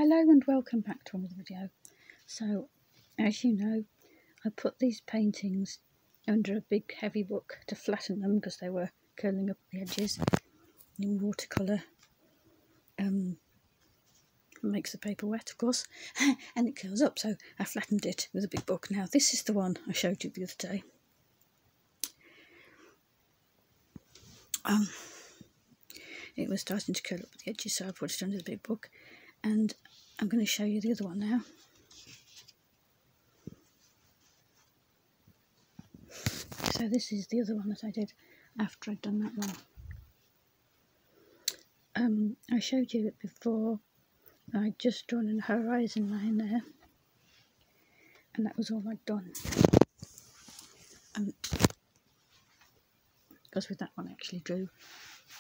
Hello and welcome back to another video. So, as you know, I put these paintings under a big heavy book to flatten them because they were curling up the edges in watercolour. Makes the paper wet, of course, and it curls up, so I flattened it with a big book. Now, this is the one I showed you the other day. It was starting to curl up the edges, so I put it under the big book, and I'm going to show you the other one now. So this is the other one that I did after I'd done that one. I showed you it before. I'd just drawn a horizon line there, and that was all I'd done. Because with that one I actually drew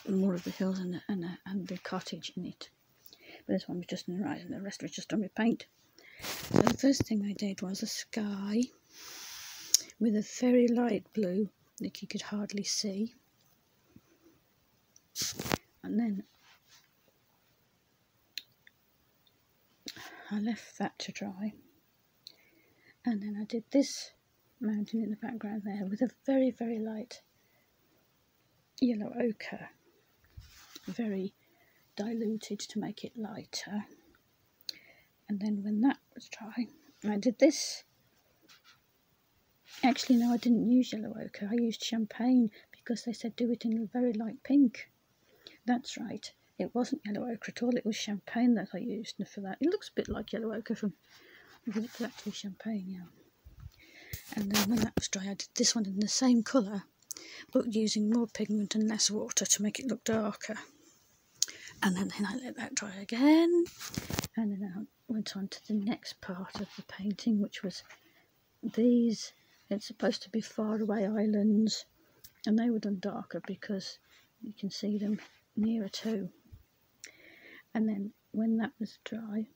more of the hills and the cottage in it. But this one was just an horizon, the rest was just done with paint. So the first thing I did was a sky with a very light blue that you could hardly see. And then I left that to dry. And then I did this mountain in the background there with a very, very light yellow ochre, very diluted to make it lighter. And then when that was dry, I did this. Actually, no, I didn't use yellow ochre. I used champagne because they said do it in a very light pink. That's right. It wasn't yellow ochre at all. It was champagne that I used for that. It looks a bit like yellow ochre but it's actually champagne, yeah. And then when that was dry, I did this one in the same colour, but using more pigment and less water to make it look darker. And then I let that dry again, and then I went on to the next part of the painting, which was these. It's supposed to be faraway islands, and they were done darker because you can see them nearer too. And then when that was dry,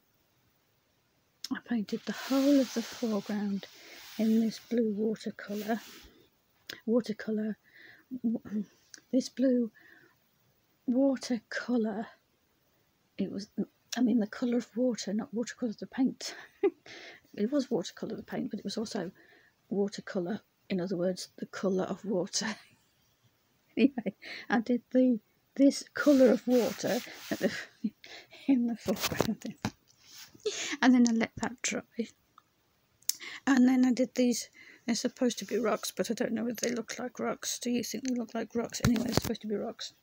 I painted the whole of the foreground in this blue watercolour. This blue watercolour, it was, I mean, the colour of water, not watercolour of the paint. It was watercolour of the paint, but it was also watercolour, in other words, the colour of water. Anyway, I did this colour of water in the foreground, and then I let that dry. And then I did these. They're supposed to be rocks, but I don't know whether they look like rocks. Do you think they look like rocks? Anyway, they're supposed to be rocks.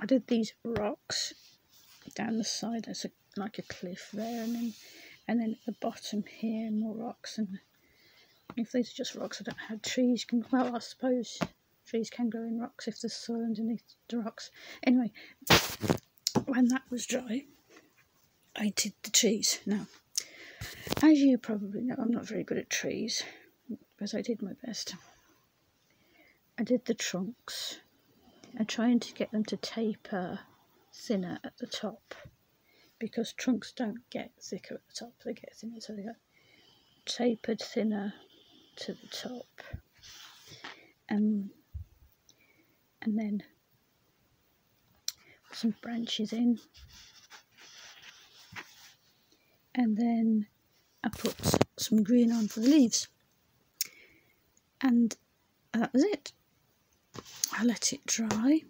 I did these rocks down the side. There's like a cliff there, and then at the bottom here, more rocks. And if these are just rocks, I don't know how trees can. Well, I suppose trees can grow in rocks if there's soil underneath the rocks. Anyway, when that was dry, I did the trees. Now, as you probably know, I'm not very good at trees, but I did my best. I did the trunks and trying to get them to taper thinner at the top, because trunks don't get thicker at the top, they get thinner, so they get tapered thinner to the top. And then put some branches in, and then I put some green on for the leaves, and that was it. I let it dry,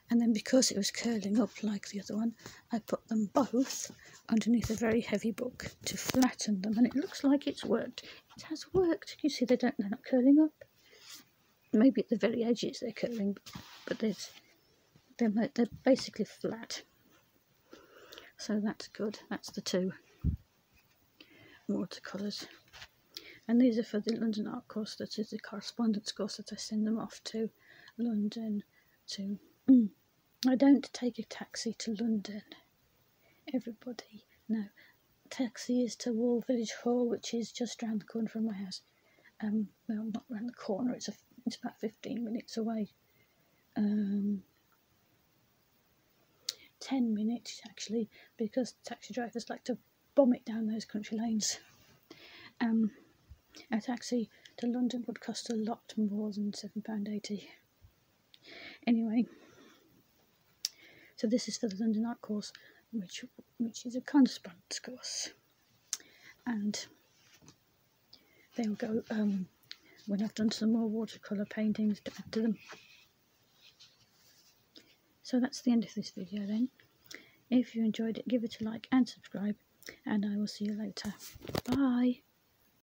and then because it was curling up like the other one, I put them both underneath a very heavy book to flatten them, and it looks like it's worked. It has worked. You see, they're not curling up. Maybe at the very edges they're curling, but they're basically flat. So that's good. That's the two watercolours. And these are for the London art course, that is the correspondence course that I send them off to London to. I don't take a taxi to London, everybody. No, taxi is to Wall Village Hall, which is just round the corner from my house. Well, not round the corner, it's about 15 minutes away. 10 minutes actually, because taxi drivers like to bomb it down those country lanes. A taxi to London would cost a lot more than £7.80. Anyway, so this is for the London art course. which is a correspondence course, and they'll go when I've done some more watercolour paintings to add to them. So that's the end of this video then. If you enjoyed it, give it a like and subscribe, and I will see you later. Bye!